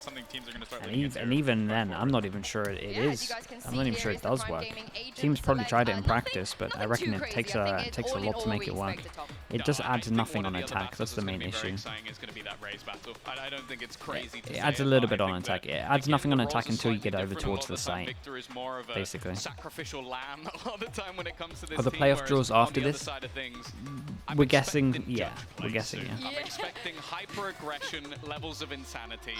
something teams are going to start and even then, I'm not even sure it is. I'm not even sure it does work. Teams probably tried it in practice, but I reckon it takes a lot to make it work. It just adds nothing on attack. That's the main issue. It adds a little bit on attack. It adds nothing on attack until you get over towards the site, basically. Are the playoff draws after this? We're guessing, yeah. We're guessing, yeah. I'm expecting hyper-aggression, levels of insanity,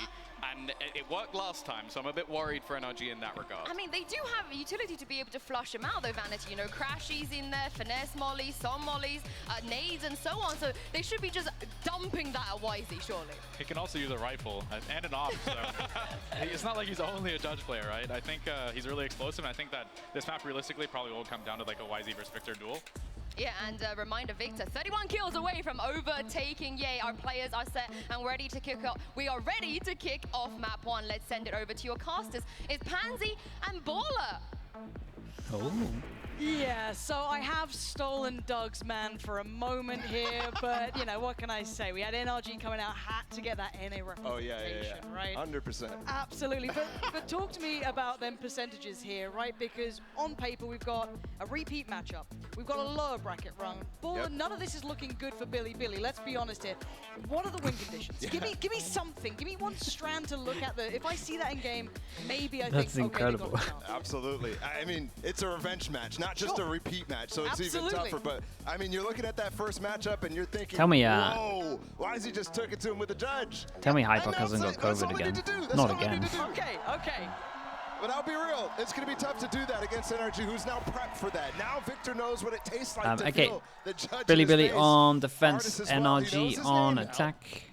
and it worked last time, so I'm a bit worried for NRG in that regard. I mean, they do have a utility to be able to flush them out, though, Vanity. You know, Crashies in there, Finesse Mollies, some Mollies, nades, and so on. So they should be just dumping that at YZ, surely. He can also use a rifle and an AWP, so it's not like he's only a judge player, right? I think he's really explosive, and I think that this map realistically probably will come down to like a YZ versus Victor duel. Yeah, and reminder, Victor, 31 kills away from overtaking. Yay, our players are set and ready to kick off. We are ready to kick off map 1. Let's send it over to your casters. It's Pansy and Baller. Oh. Yeah, so I have stolen Doug's man for a moment here, but, you know, what can I say? We had NRG coming out, had to get that NA representation, oh, yeah. right? 100%. Absolutely, but talk to me about them percentages here, right? Because on paper, we've got a repeat matchup. We've got a lower bracket run. Baller, yep. None of this is looking good for Billy. Let's be honest here. What are the win conditions? Yeah. Give me something. Give me one strand to look at. If I see that in game, maybe I think, that's incredible. Okay, absolutely. I mean, it's a revenge match, not just a repeat match, so it's even tougher. But I mean, you're looking at that first matchup and you're thinking, tell me, whoa, why is he just took it to him with a judge? Tell me Hyper hasn't got COVID again. Not again. Okay. But I'll be real, it's going to be tough to do that against NRG, who's now prepped for that. Now Victor knows what it tastes like to feel the judge Billy on defense, NRG on attack.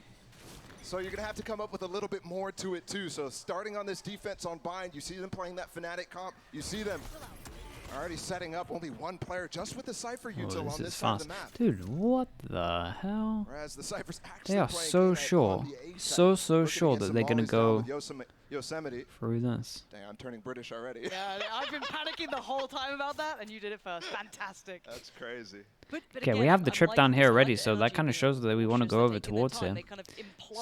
So you're going to have to come up with a little bit more to it too. So starting on this defense on bind, you see them playing that Fnatic comp. You see them already setting up only one player just with the Cypher util on this side of the map. Dude, what the hell? Whereas the Cypher's actually they are so sure, so sure that they're going to go Yosemite through this. Dang, I'm turning British already. Yeah, I've been panicking the whole time about that, and you did it first. Fantastic. That's crazy. But okay, again, we have the trip down here already, so that kind of shows that we want to go over towards him.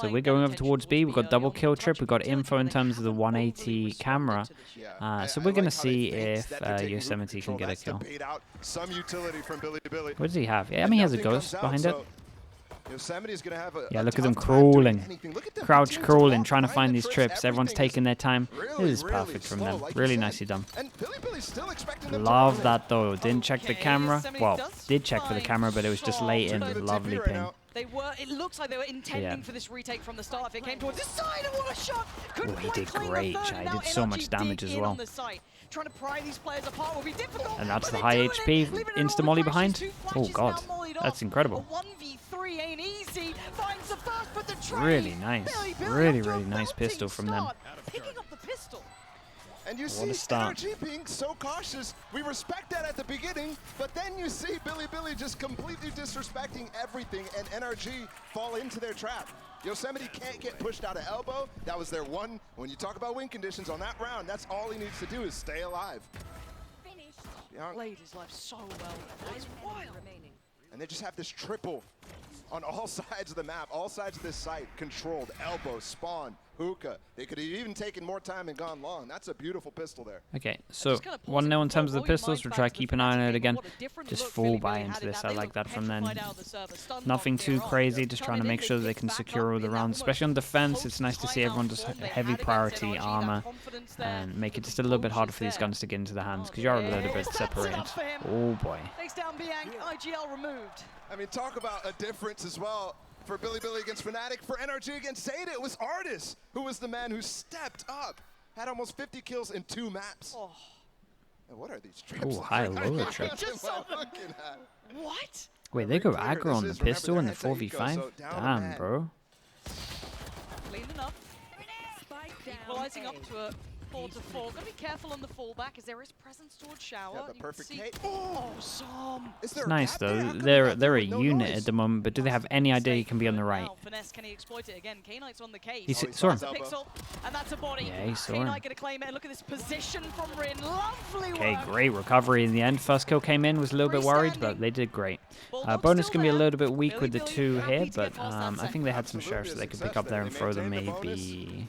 So we're going over towards B. We've got double kill trip. We've got info in terms of the 180 camera. So we're going to see if Yosemite can get a kill. Some utility from Billy. What does he have? Yeah, I mean, he has a ghost behind it. Yosemite's gonna have yeah, look at them crawling. Crouch crawling, trying to find these trips. Everyone's taking their time. This is perfect from them. Really nicely done. Love that, though. Didn't check the camera. Well, did check for the camera, but it was just late in. Lovely ping. It looks like they were intending for this retake from the start. If it came towards the side, and what a shot! Oh, he did great, Chai. He did so much damage as well. Trying to pry these players apart will be difficult. And that's the high HP. Insta molly behind. Oh god, that's incredible. Ain't easy. Finds the first, but the really nice. Really nice pistol from them. Picking up the pistol. And you see NRG being so cautious. We respect that at the beginning, but then you see Billy just completely disrespecting everything, and NRG fall into their trap. Yosemite can't get pushed out of elbow. That was their one. When you talk about win conditions on that round, that's all he needs to do is stay alive. Played his life so well. It's wild. And they just have this triple on all sides of the map, all sides of this site, controlled, elbow, spawn, hookah. They could have even taken more time and gone long. That's a beautiful pistol there. Okay, so 1-0 in terms of the pistols. We'll try to keep an eye on it again. Just full buy into this. I like that from them. Nothing too crazy, just trying to make sure that they can secure all the rounds. Especially on defense, it's nice to see everyone just heavy priority armor and make it just a little bit harder for these guns to get into the hands because you are a little bit separated. Oh boy. IGL removed. I mean, talk about a difference as well for Billy against Fnatic. For NRG against Zeta, it was Artis who was the man who stepped up. Had almost 50 kills in 2 maps. Oh. And what are these trips? Oh, high-lower trips. What? Wait, they go aggro on the pistol in the 4v5? Damn, bro. Clean enough. Equalizing up to a 4-4. Gotta be careful on the fallback as there is presence towards shower. Yeah, the perfect hit. Oh, some. It's nice though. They're a unit at the moment, but do they have any idea he can be on the right? Finesse, can he exploit it again? K-Knight's on the case. He saw him. Pixel, and that's a body. Yeah, he saw him. K-Knight gonna claim it. Look at this position from Rin. Lovely work. Okay, great recovery in the end. First kill came in, was a little bit worried, but they did great. Bonus can be a little bit weak with the 2 here, but I think they had some sheriffs that they could pick up there and throw them maybe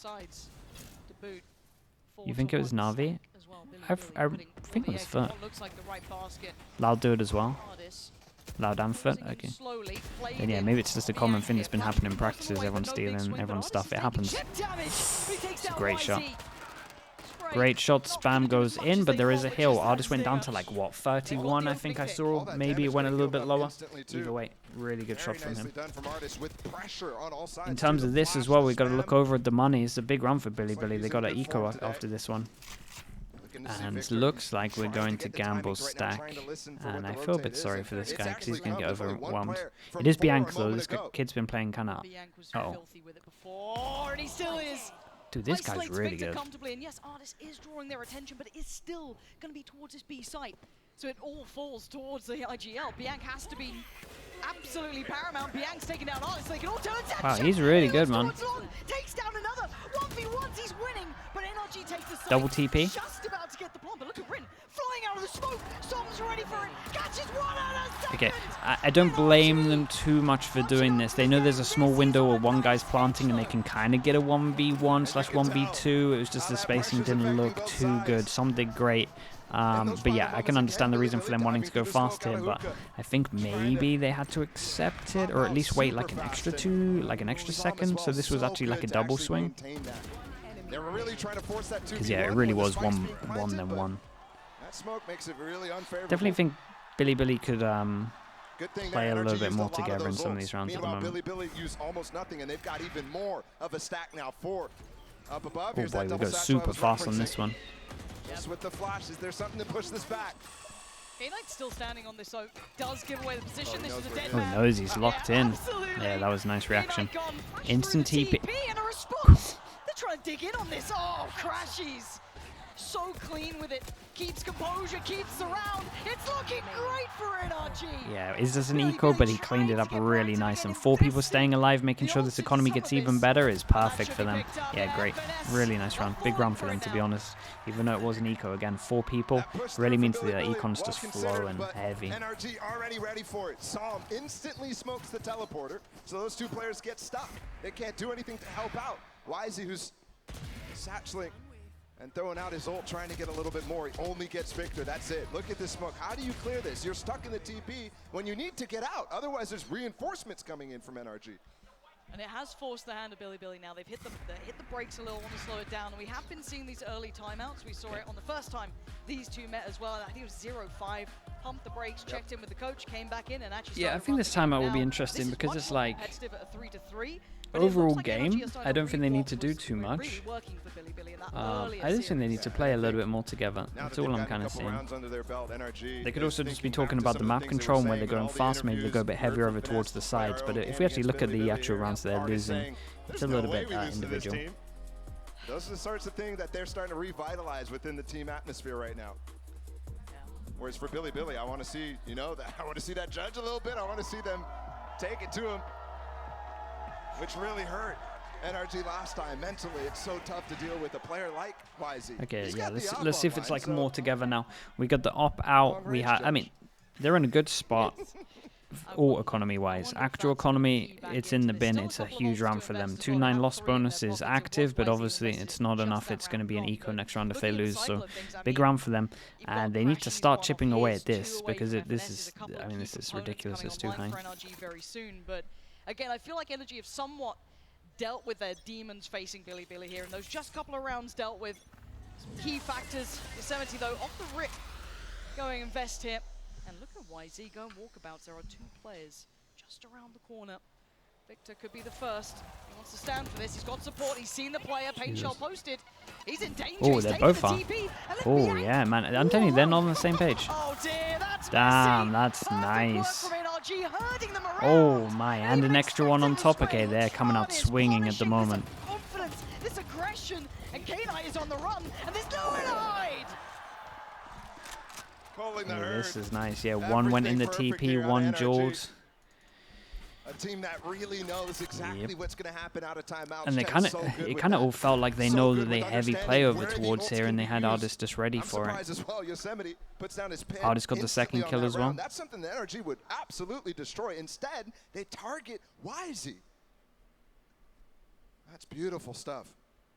sides to boot. You think it was Na'Vi? I think it was Foot. Loud do it as well. Loud and Foot? Okay. Then yeah, maybe it's just a common thing that's been happening in practices. Everyone's stealing everyone's stuff. It happens. It's a great shot. Great shot. Spam goes in, but there is a hill. Artist went down to like, what, 31 I think I saw. Maybe it went a little bit lower. Either way, really good shot from him. In terms of this as well, we've got to look over at the money. It's a big run for Bilibili. They got an eco after this one. And it looks like we're going to gamble stack. And I feel a bit sorry for this guy because he's going to get overwhelmed. It is Bianca though. This kid's been playing kind of... And he still is. Dude, this guy's really good. And yes, Artis is drawing their attention, but it is still going to be towards his B site. So it all falls towards the IGL. Bianca has to be absolutely paramount. Bianca's taking down Artis. They can all turn attention. Wow, he's really good, man. Takes down another. 1v1s, he's winning. But NRG takes the side. Double TP. Just about to get the bomb, but look at Rin flying out of the smoke. Som's ready for it. Catches one out of second. Okay, I don't blame them too much for doing this. They know there's a small window where one guy's planting and they can kind of get a 1v1/1v2. It was just the spacing didn't look too good. Some did great. But yeah, I can understand the reason for them wanting to go fast here, but I think maybe they had to accept it, or at least wait like an extra second, so this was actually like a double swing. Because yeah, it really was one then one. Definitely think Bilibili could play a little bit more together in some of these rounds at the moment. Bilibili used almost nothing, and they've got even more of a stack now. 4 up above. Oh boy, we go super fast on this one. Just with the flash, is there something to push this back? K-Knight's still standing on this oak. Does give away the position. This is a dead man. Oh, he knows he's locked in. Yeah, that was a nice reaction. Instant TP. And a response. They're trying to dig in on this. Oh, crashes. So clean with it. Keeps composure, keeps the round. It's looking great for NRG. Yeah, it's just an eco, but he cleaned it up really nice. And 4 people staying alive, making sure this economy gets even better is perfect for them. Yeah, great. Really nice run. Big run for them, to be honest. Even though it was an eco, again, 4 people really means the econ's just flowing heavy. NRG already ready for it. Psalm instantly smokes the teleporter, so those 2 players get stuck. They can't do anything to help out. Wisey, who's satcheling and throwing out his ult, trying to get a little bit more. He only gets Victor, that's it. Look at this smoke. How do you clear this? You're stuck in the TP when you need to get out. Otherwise, there's reinforcements coming in from NRG. And it has forced the hand of Bilibili now. They've hit the brakes a little, want to slow it down. And we have been seeing these early timeouts. We saw it on the first time these 2 met as well. And I think it was 0-5. Pumped the brakes, checked in with the coach, came back in and actually I think this timeout will be interesting because it's like at a 3-3. Overall game, I don't think they need to do too much. I just think they need to play a little bit more together. That's all I'm kind of seeing. They could also just be talking about the map control and where they're going fast. Maybe they go a bit heavier over towards the sides. But if we actually look at the actual rounds they're losing, it's a little bit individual. Those are the sorts of things that they're starting to revitalize within the team atmosphere right now. Whereas for Bilibili, I want to see, I want to see that judge a little bit. I want to see them take it to him, which really hurt NRG last time. Mentally, it's so tough to deal with a player like Wisey. Okay, yeah, let's see if it's like more together now. We got the op out. We had, I mean, they're in a good spot. All economy-wise. Actual economy, it's in the bin. It's a huge round for them. 2-9 loss bonus is active, but obviously it's not enough. It's going to be an eco next round if they lose. So big round for them, and they need to start chipping away at this because this is ridiculous. It's too high. Very soon, but again, I feel like NRG have somewhat dealt with their demons facing Bilibili here, and those just couple of rounds dealt with some key factors. Yosemite though off the rip, going invest here. And look at YZ going walkabouts. There are 2 players just around the corner. Victor could be the first. He wants to stand for this. He's got support. He's seen the player. Paint shell posted. He's in danger. Oh, they're both on. Oh, yeah, man. I'm telling you, they're not on the same page. Oh, dear. That's damn, that's nice. Oh, my. And an extra one on top. Okay, they're coming out swinging at the moment. Confidence, this aggression, and K-Knight is on the run, and there's nowhere to hide. Yeah, this is nice. Yeah, one went in the TP, one jeweled. A team that really knows exactly what's going to happen out of timeout. And they it kind of all felt like they know that they heavy play over towards here, and they had Artist just ready for it. Artist got the second kill as well. That's something that NRG would absolutely destroy. Instead, they target Wisey. That's beautiful stuff.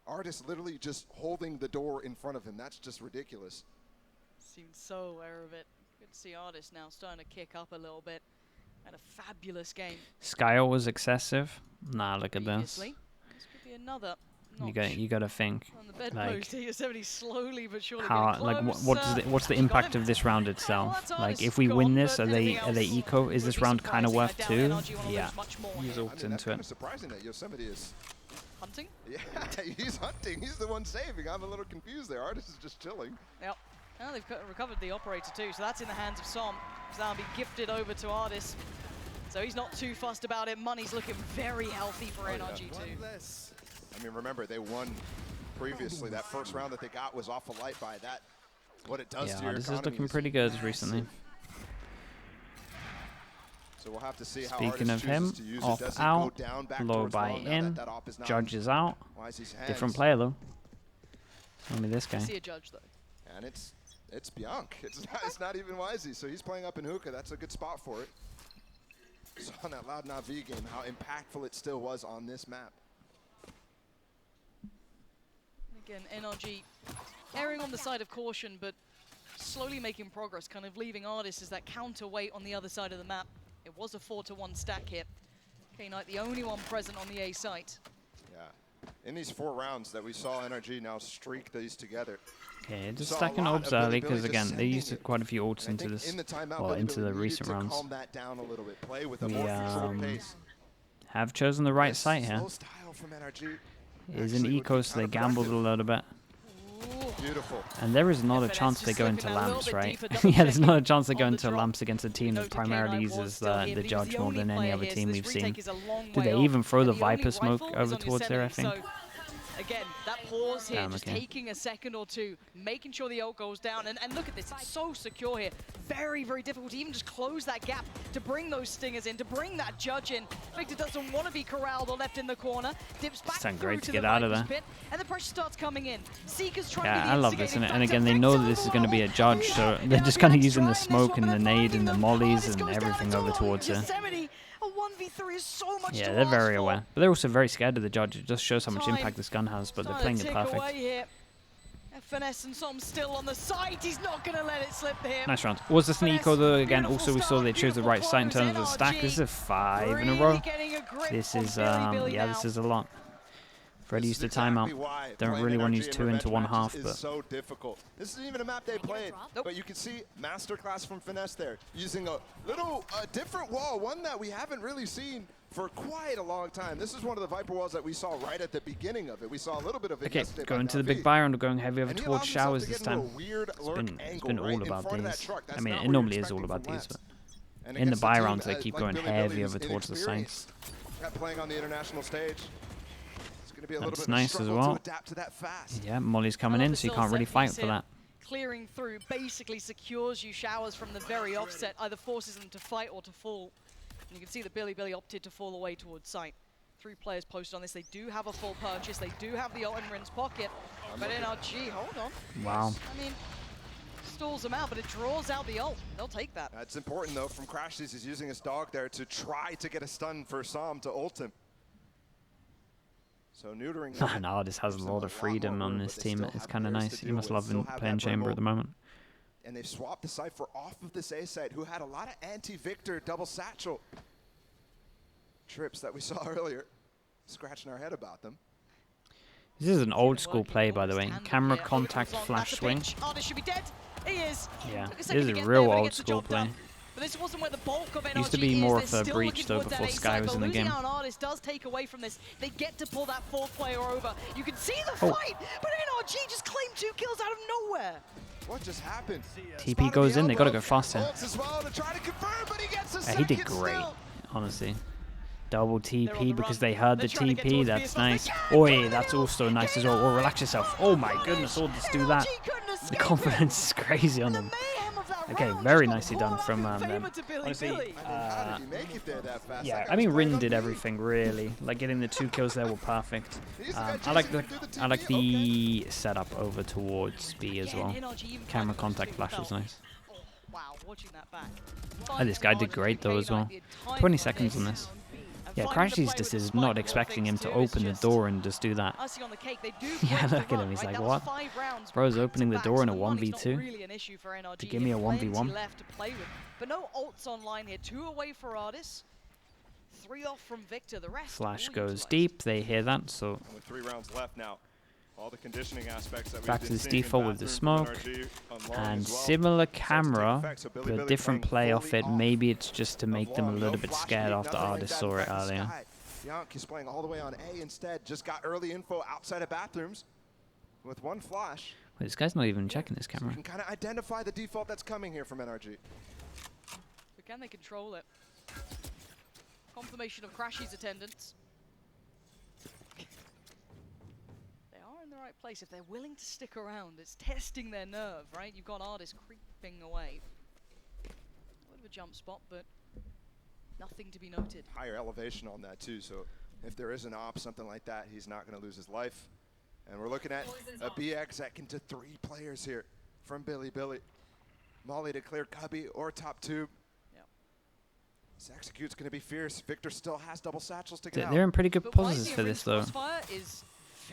Artist literally just holding the door in front of him. That's just ridiculous. Seems so aware of it. Good to see Artist now starting to kick up a little bit. And a fabulous game. Skyle was excessive. Nah, look at this. This could be another You gotta think. on the Like, bedpost. 70 slowly but surely how, like, what's the impact of this round itself? Like, if we win this, are they eco? Is this round kind of worth 2? Yeah. He's ulted into That's kind it. of surprising that Yosemite is hunting. Yeah, he's hunting. He's the one saving. I'm a little confused there. Artist is just chilling. Yep. Now they've recovered the operator too, so that's in the hands of Som. So that'll be gifted over to Artist. So he's not too fussed about it. Money's looking very healthy for NRG too. I mean, remember, they won previously. That first round that they got was off a light by that. What it does to your this is economy looking pretty good recently. So we'll have to see how Speaking of Artist him, chooses to use it. off Does he go out, down back low towards by long now in, that op is not Judge is out. Wisey's hands? Different player though. Tell me this I guy. see a Judge though. And it's Bianc. It's not even Wisey. So he's playing up in hookah. That's a good spot for it. Saw in that Loud Navi game how impactful it still was on this map. Again, NRG erring on the side of caution, but slowly making progress, kind of leaving Artist as that counterweight on the other side of the map. It was a 4-to-1 stack here. K-Knight, the only one present on the A site. Yeah. In these 4 rounds that we saw NRG now streak these together. Okay, just stacking orbs early because again they used quite a few ults into this, into the recent rounds. We have chosen the right site here. Is an eco, so they gambled a little bit. Beautiful. And there is not a chance they go into lamps, right? Yeah, there's not a chance they go into lamps against a team that primarily uses the Judge more than any other team we've seen. Do they even throw the Viper smoke over towards there, I think? Again, that pause here, just taking a second or two, making sure the ult goes down. And look at this, it's so secure here. Very, very difficult to even just close that gap, to bring those stingers in, to bring that Judge in. Victor doesn't want to be corralled or left in the corner. Dips back through to get out of there. Pit, and the pressure starts coming in. Seeker's trying to be the I love this, and again, they know that this is going to be a Judge, so they're just kind of using the smoke and the nade and the mollies and everything over towards her. Yeah, they're very aware. But they're also very scared of the Judge. It just shows how much impact this gun has, but they're playing it perfect. FNS and Som still on the site. He's not going to let it slip here. Nice round. Was this an eco though? Again, also we saw they chose the right site in terms of the stack. This is a 5 in a row. This is, yeah, this is a lot. Freddy used a timeout. Don't really want to use 2 into 1 half, but so difficult. This isn't even a map they played, but you can see masterclass from Finesse there, using a little different wall, one that we haven't really seen for quite a long time. This is one of the Viper walls that we saw right at the beginning of it. We saw a little bit of it. Okay, going to the big buy round, going heavy over towards showers this time. It's been all about these. I mean, it normally is all about these, but in the buy rounds they keep going heavy over towards the sides. Playing on the international stage. That's nice as well. Yeah, Molly's coming in, so you can't really fight for that. Clearing through basically secures you showers from the very offset, either forces them to fight or to fall. And you can see that Billy opted to fall away towards site. 3 players posted on this. They do have a full purchase. They do have the ult in Rin's pocket. But NRG, hold on. Wow. I mean, stalls them out, but it draws out the ult. They'll take that. That's important, though, from Crashes. He's using his dog there to try to get a stun for Som to ult him. So neutering. No, this has a lot of freedom on this team. It's kind of nice. You must love playing Chamber at the moment. And they've swapped the Cypher off of this A site, who had a lot of anti-Victor double satchel trips that we saw earlier. Scratching our head about them. This is an old school play, by the way. Camera contact flash swing. Artist should be dead. He is. Yeah, this is a real old school play. But this wasn't where the bulk of NRG Used to be more is. of a breach though before Sky was in the game. Artist does take away from this. They get to pull that 4th player over. You can see the fight, but NRG just claimed 2 kills out of nowhere. What just happened? TP goes in. They got to go faster. Well, he did great, honestly. Double TP because they heard the TP. That's nice. Oi, that's also nice as well. Oh, relax yourself. Oh my goodness, all just do that. The confidence is crazy on them. Okay, very nicely done from them. Honestly, yeah, I mean, Rin did everything really. Like getting the 2 kills there were perfect. I like the setup over towards B as well. Camera contact flash was nice. Wow, watching that back. Oh, this guy did great though as well. 20 seconds on this. Yeah, finding the Crashies play just with the is not spike. expecting him to Victor is open the just door and just do that. icing on the cake. They do Yeah, break the look at him. run, He's right? like, That was what? 5 rounds Bro's back opening to the back, door in so a the money's 1v2 not really an issue for NRG. to give me a Plenty 1v1. left to play with, but no ults online here. 2 away for Ardis. 3 off from Victor. The rest Flash all goes utilized. deep. They hear that, so With 3 rounds left now. All the conditioning aspects that back we've to been this seeing in default with the bathroom smoke. from NRG on long And as well. similar Starts to take camera, effect, so Billy but Billy different playing play off fully it. off Maybe it's just to of make them a long. little No bit flash scared peek, after nothing like Ardis that. saw In it fact, the earlier. Sky, Yonk is playing all the way on A instead. Just got early info outside of bathrooms with 1 flash. Wait, this guy's not even checking his So you camera. can kind of identify the default that's coming here from NRG. But can they control it? Confirmation of Crashy's attendance. They are in the right place if they're willing to stick around. It's testing their nerve, right? You've got Ardis creeping away. A bit of a jump spot, but nothing to be noted. Higher elevation on that too, so if there is an op, something like that, he's not going to lose his life. And we're looking at a BX that can to 3 players here from Billy Billy. Molly to clear Cubby or top tube. Yep. This execute's going to be fierce. Victor still has double satchels to get out. They're in pretty good But positives YZ for this, though. Crossfire is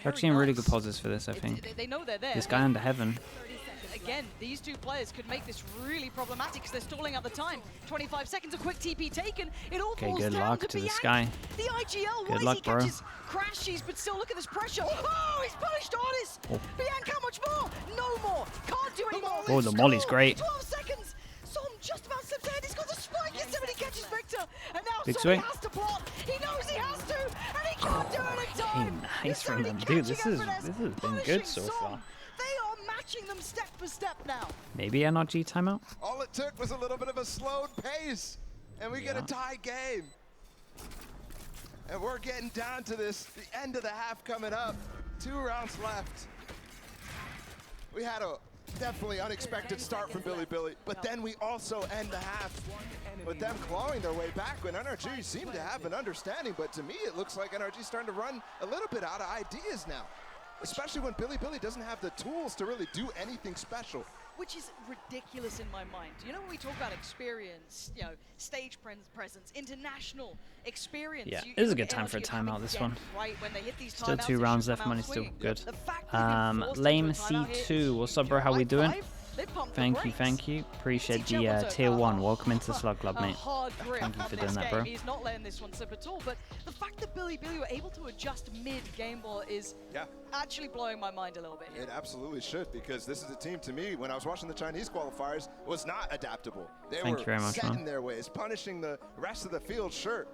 They're actually in really good nice. positives for this, I think. They know they're there. This guy under heaven. Again, these 2 players could make this really problematic because they're stalling out the time. 25 seconds, a quick TP taken. It all Okay, falls good down luck to to the Bianc. Sky. The IGL, Good YZ luck, bro. catches Crashies, but still look at this pressure. Oh, he's punished Ardis. Oh. Bianc, how much more? No more. Can't do any more. Oh, the molly's Score. great. 12 seconds. Som just about slipped ahead. He's got the spike. Yosemite catches Victor. And now Big Som swing. has to block. He knows he has to. And he can't do it in time. Hey, nice from them. Yosemite Dude, this catching has Evanes, been punishing good so Som. far. They are matching them step for step now. Maybe NRG timeout? All it took was a little bit of a slowed pace, and we get a tie game. And we're getting down to this, the end of the half coming up. 2 rounds left. We had a definitely unexpected start from Billy Billy, but then we also end the half with them clawing their way back when NRG seemed to have an understanding, but to me it looks like NRG's starting to run a little bit out of ideas now. Especially when Billy Billy doesn't have the tools to really do anything special. Which is ridiculous in my mind. You know, when we talk about experience, you know, stage presence, international experience. Yeah, you this is a look good at time for a NRG having timeout, this depth, one. Right, when they hit these Still timeouts, 2 they rounds should left, come out money's still swinging. good. The fact they've been forced Lame into a timeout here C2, is what's up, bro? How we high doing? five. They pumped the Thank you, brakes. thank you. Appreciate TJ the was a- tier 1. Welcome into the Slug Club, a mate. hard grip Thank you on for this doing that, game. bro. He's not letting this one slip at all, but the fact that Billy Billy were able to adjust mid-game ball is actually blowing my mind a little bit here. It absolutely should, because this is a team, to me, when I was watching the Chinese qualifiers, was not adaptable. They Thank were you very much, set man. in their ways, punishing the rest of the field, sure.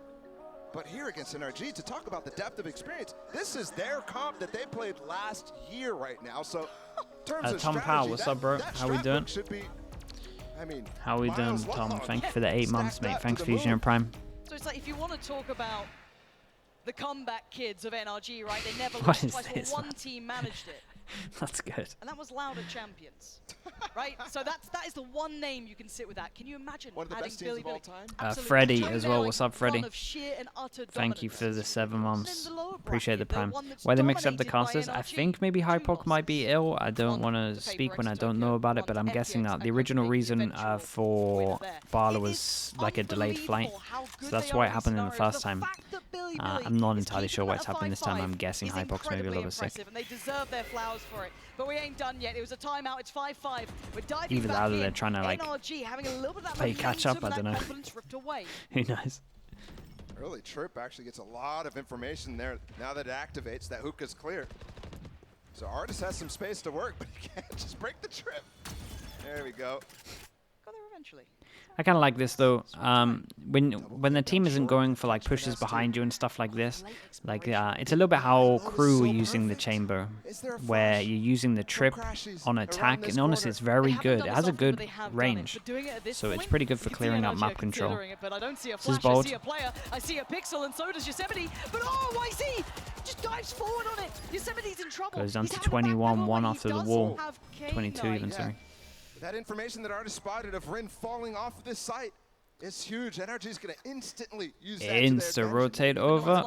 But here against NRG, to talk about the depth of experience, this is their comp that they played last year right now. So, in terms of Tom strategy, Powell, what's up, bro? that How we strat doing? book should be, I mean, How we doing, miles Tom? long. Thank you for the 8 months, Stacked mate. up Thanks, to the Fusion moon. and Prime. So it's like if you want to talk about the comeback kids of NRG, right? They never What lost is twice. this, Well, one man? team managed it, That's good. and that was Louder Champions, right? So that is the one name you can sit with that. Can you imagine One of the adding best teams Billy of all Billy? time. Absolutely. Freddie Showing as their, well. like, What's up, Freddie? run of sheer and utter Thank you dominance. for the 7 months. And then the lower Appreciate the bracket, Prime. one that's Why they mixed up the dominated by casters? I NRG. think maybe 2 Hypoc might be losses. ill. I don't One want to to speak Paper when X I to don't know Tokyo, about it, one but to I'm guessing FTX that the and original Copenhagen reason eventual for winner there. Barla It was is like a delayed flight. unbelievable how good So that's they why are it in happened in the scenarios. first time. fact that Billy I'm Billy not is entirely keeping sure them what's at a happening this time. 5-5 I'm guessing is Hypox maybe a incredibly little bit sick. impressive, and they deserve their flowers for it. But we ain't done yet. It was a timeout. It's 5-5. We're diving Either back that or in. they're trying to, like, NRG having a little bit of that play catch up, momentum, I don't that know. confidence ripped away. Who knows? Early trip actually gets a lot of information there. Now that it activates, that hookah's clear. So Artis has some space to work, but he can't just break the trip. There we go. Got there eventually. I kind of like this though. When the team isn't going for like pushes behind you and stuff like this, like it's a little bit how crew are using the chamber, where you're using the trip on attack, and honestly, it's very good. It has a good range, so it's pretty good for clearing up map control. But I don't see a This is flash. I bold. see a player. I see a pixel, and so does Yosemite. But oh, YZ just dives forward on it. Yosemite's in trouble. Goes down He's to having a back 21, middle, one but off he to the does wall. have 22 K9. even, sorry. That information that Artis spotted of Rin falling off of this site, is huge. NRG's going to instantly use that Insta rotate over.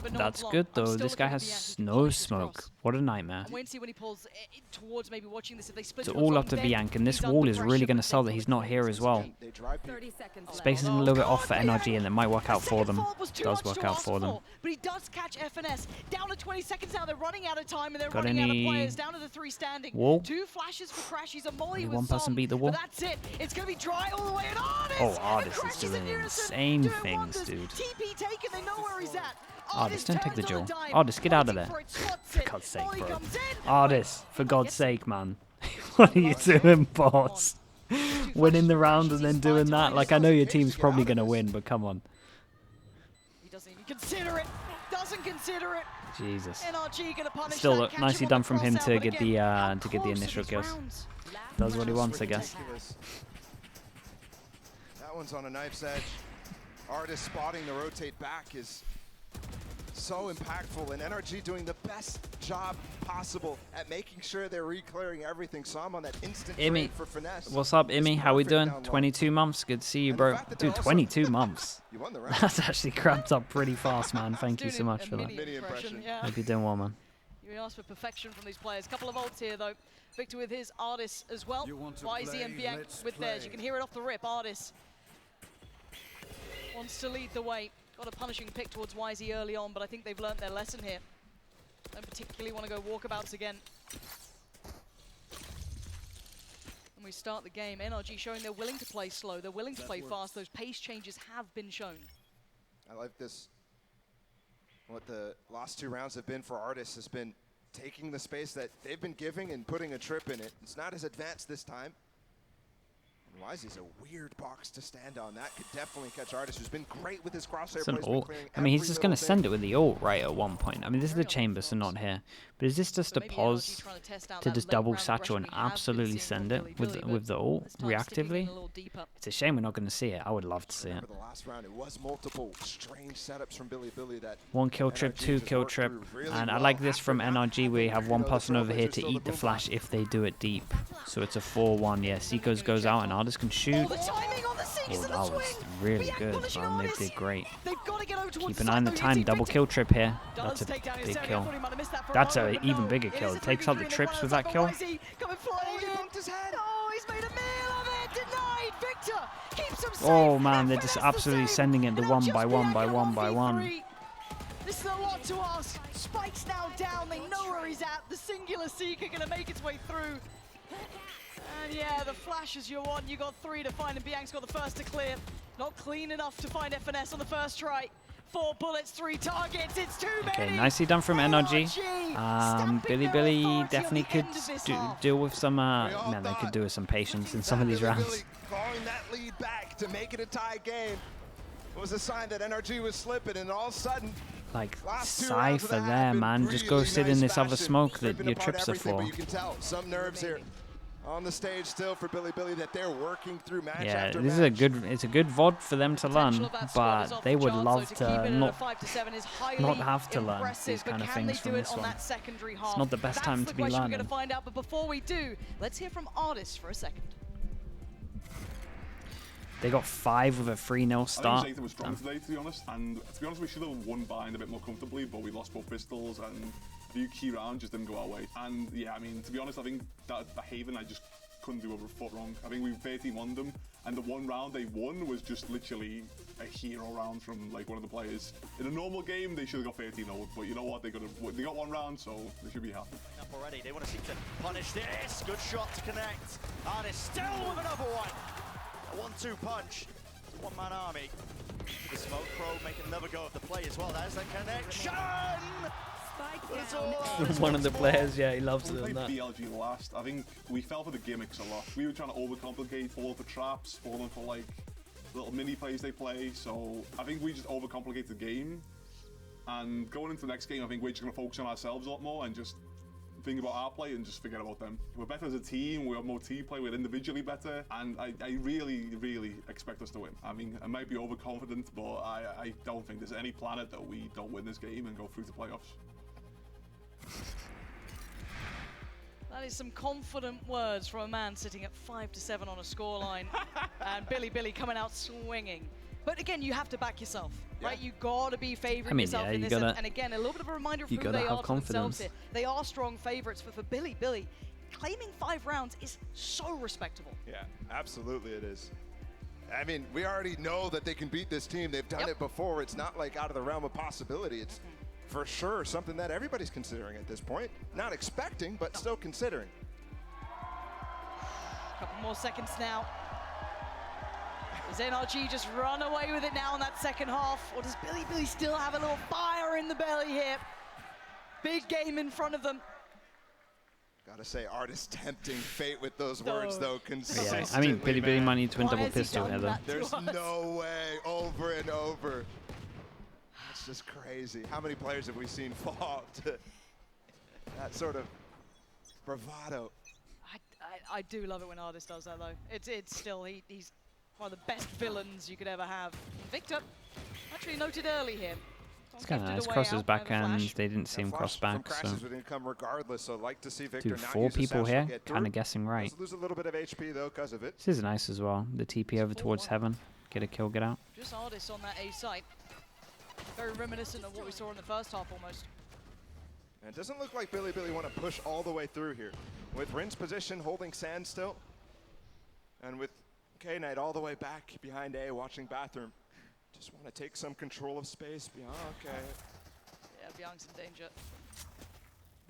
But no That's one's good long. I'm though. still This guy looking has at Bianca to no polish this smoke. cross. What a nightmare. I'm waiting to see when he pulls towards maybe watching this. If they split It's towards all up long, to then Bianca, and this he's wall under is really pressure, going to but sell that they he's do not it. here as well. They drive 30 seconds left. Spacing a little bit off for NRG, and it might work out for them. Does work out for them. But he does catch FNS. Down to 20 seconds now. They're running out of time, and they're Got running out of any players. Down to the 3 standing. wall? 2 flashes for Crashies. A molly Only with one person Som, beat the wall? But that's it. It's going to be dry all the way. And Artis! Oh, Artis is Crashies doing and Unison insane doing things, wonders. dude. TP taken. They know where he's at. Artis, don't take the turns on duel. a dime, Artis, get out of waiting there. for it, slots For it. God's sake, Molly bro. comes in. Artis, for God's sake, man. What are you doing, boss? Winning the round and then doing that? Like, I know your team's probably going to win, but come on. He doesn't even consider it. Doesn't consider it. Jesus. NRG gonna punish Still that, catch nicely him on done the from him crossout, to but get again, the how to get the close are initial these kills. rounds? Does what he wants, I guess. Ridiculous. That one's on a knife's edge. Artis spotting the rotate back is so impactful, and NRG doing the best job possible at making sure they're re-clearing everything. Som on that instant Imi, trade for finesse. what's up, Imi? How we Perfect doing? down low. 22 months. Good to see you, And the bro. fact that they're Dude, also- 22 months. You won the round. That's actually cramped up pretty fast, man. Thank you Doing so much a for that. Mini impression. Yeah. Hope you're doing well, man. You ask for perfection from these players. Couple of ults here, though. Victor with his Artis as well. You want to YZ and play? Bianca Let's with theirs. You play. can hear it off the rip. Artis wants to lead the way. Got a punishing pick towards YZ early on, but I think they've learnt their lesson here. Don't particularly want to go walkabouts again. And we start the game. NRG showing they're willing to play slow. They're willing to play fast. Those pace changes have been shown. I like this. What the last 2 rounds have been for Artis has been taking the space that they've been giving and putting a trip in it. It's not as advanced this time. And YZ's a weird box to stand on. That could definitely catch Artis, who's been great with his crosshair It's an placement, ult. clearing I mean, he's every just going to little send thing. it with the ult right at one point. I mean, this is the chamber, so not here. But is this just So a maybe pause NRG trying to test out to that just late double round satchel and aggression we have been absolutely seeing send from it Billy with Billy, with the but ult this time sticking in reactively? a little deeper. It's a shame we're not going to see it. I would love to see it. Remember the last round, it was multiple strange setups from Billy that 1 kill trip, NRG 2 just kill worked trip, through really and I well. like this After from not NRG where you have one the person over here Trailblazers to still eat the boom flash if they do it deep. So it's a 4-1. Yeah, Seekos goes out and Artis can shoot. Oh, the timing on the six Oh, and that the was swing. really Bianca good, punishing man. They Artis. did great. They've got to get over towards Keep an eye on the side, though. time. Hitting Double Victor. kill trip here. Does That's a take down his big seven. I kill. thought he might have missed that for a That's moment, an but even no. bigger It kill. is a It takes out the 3v3 trips and with they that run kill. it back for YZ. Coming flying he in. bumped his head. Oh, he's made a meal of it. Denied. Victor keeps him safe. Oh man, they're FNS just the absolutely save. sending it And the not one just by one by Bianca, one by one. 1v3. This is a lot to ask. Spike's now down. They know where he's at. The singular Seeker going to make its way through. And yeah, the flashes you want. You got 3 to find, and Bianca's got the first to clear. Not clean enough to find FNS on the first try. 4 bullets, 3 targets. It's too many. Okay, nicely done from NRG. stamping Billy their Billy authority definitely on the could end of this do, half. deal with some. We all Man, they could thought do with some patience in some of these Billy rounds. clawing that lead back to make it a tie game was a sign that NRG was slipping, and all of a sudden, Like last 2 rounds of Cypher that there, happened man. Just go really sit in nice this other fashion, smoke that ripping your apart trips are everything, for. But you can tell some nerves here on the stage still for Billy that they're working through match Yeah, after this is match. a good. It's a good VOD for them to Potential learn, of that squad is but off they the would charts, love so to keep it to at a not 5 to 7 is highly not have to learn impressive, these but kind of can things they from do it this on one. that secondary half? not the best time That's to the be question we're learning. going to find out, but before we do, let's hear from Artis for a second. They got 5 with a 3-0 start. I think Zeta was strong today, to be honest. And to be honest, we should have won behind a bit more comfortably, but we lost both pistols and a few key rounds just didn't go our way. And yeah, I mean, to be honest, I think that Haven, I just couldn't do over a foot wrong. I think we 13-1'd them, and the one round they won was just literally a hero round from like one of the players. In a normal game, they should have got 13-0, but you know what? They got 1 round, so they should be happy. Up already, they want to seek to punish this. Good shot to connect. Artis still with another one. A 1-2 punch. It's a one-man army. The smoke probe making another go of the play as well. There's the connection. Spike But it's down. all Artis One of the once more. players, yeah, he loves We doing played that. BLG last. I think we fell for the gimmicks a lot. We were trying to overcomplicate, fall for traps, falling for like little mini plays they play. So I think we just overcomplicate the game. And going into the next game, I think we're just going to focus on ourselves a lot more and just think about our play and just forget about them. We're better as a team, we have more team play, we're individually better, and I really, really expect us to win. I mean, I might be overconfident, but I don't think there's any planet that we don't win this game and go through to playoffs. That is some confident words from a man sitting at 5-7 on a scoreline, and Billy coming out swinging. But again, you have to back yourself, right? You gotta be favouring yourself in this. And again, a little bit of a reminder of who they are to themselves here. They are strong favourites for Billy. Claiming 5 rounds is so respectable. Yeah, absolutely it is. I mean, we already know that they can beat this team. They've done it before. It's not like out of the realm of possibility. It's for sure something that everybody's considering at this point. Not expecting, but still considering. A couple more seconds now. Does NRG just run away with it now in that second half? Or does Billy still have a little fire in the belly here? Big game in front of them. Gotta say, Artist tempting fate with those words, though, consistently. Yeah, I mean, Billy might need to win double pistol here, though. There's no way, over and over. That's just crazy. How many players have we seen fall to that sort of bravado? I do love it when Artist does that, though. It's still, he's one of the best villains you could ever have. Victor, actually noted early here. It's kind of nice. Cross his backhand. They didn't see him cross back, so. Come regardless, so like to see Victor Dude, 4 people here, kind of guessing right. Lose a little bit of HP though, because of it. This is nice as well. The TP over towards Heaven, get a kill, get out. Just Artist on that A site. Very reminiscent of what we saw in the first half, almost. And it doesn't look like Billy want to push all the way through here. With Rin's position holding sand still, and with K-Knight all the way back behind A, watching bathroom. Just want to take some control of space. Okay. Yeah, Bian's in danger.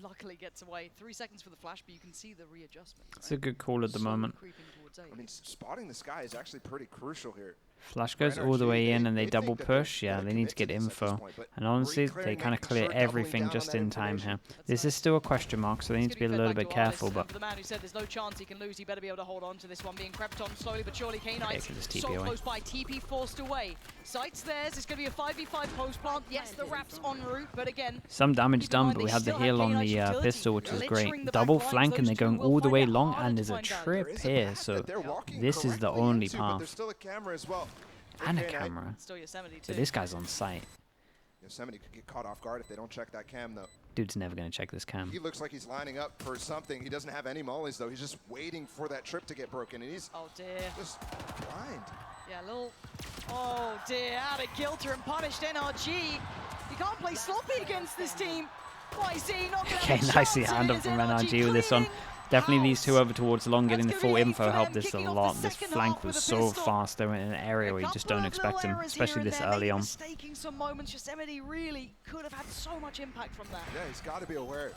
Luckily gets away. 3 seconds for the flash, but you can see the readjustment. It's a good call at the moment. I mean, spotting the sky is actually pretty crucial here. Flash goes all the way in and they double push. Yeah, they need to get info. And honestly, they kind of clear everything just in time here. This is still a question mark, so they need to be a little bit careful. But for the man who said there's no chance he can lose, he better be able to hold on to this one. Being crept on slowly but surely. K-Knight so close by. TP forced away. Sights theirs. It's going to be a 5v5 post plant. Yes, the wrap's en route, but again, some damage done, but we had the heal on the pistol, which is great. Double flank, and they're going all the way long, and there's a trip here, so this is the only path. There's still a camera as well. And a camera. So this guy's on site. Yosemite could get caught off guard if they don't check that cam, though. Dude's never going to check this cam. He looks like he's lining up for something. He doesn't have any mollies, though. He's just waiting for that trip to get broken, and he's just blind. Yeah, little... Oh, dear. Out of Gilter and punished NRG. You can't play sloppy against this team. YZ not gonna okay, nicely handled from NRG with this one. Definitely these two over towards long, getting the full info helped this a lot. This flank was so fast. They were in an area where you just don't expect them, especially this early on. Mistaking some moments. Yosemite really could have had so much impact from that. Yeah, he's got to be aware.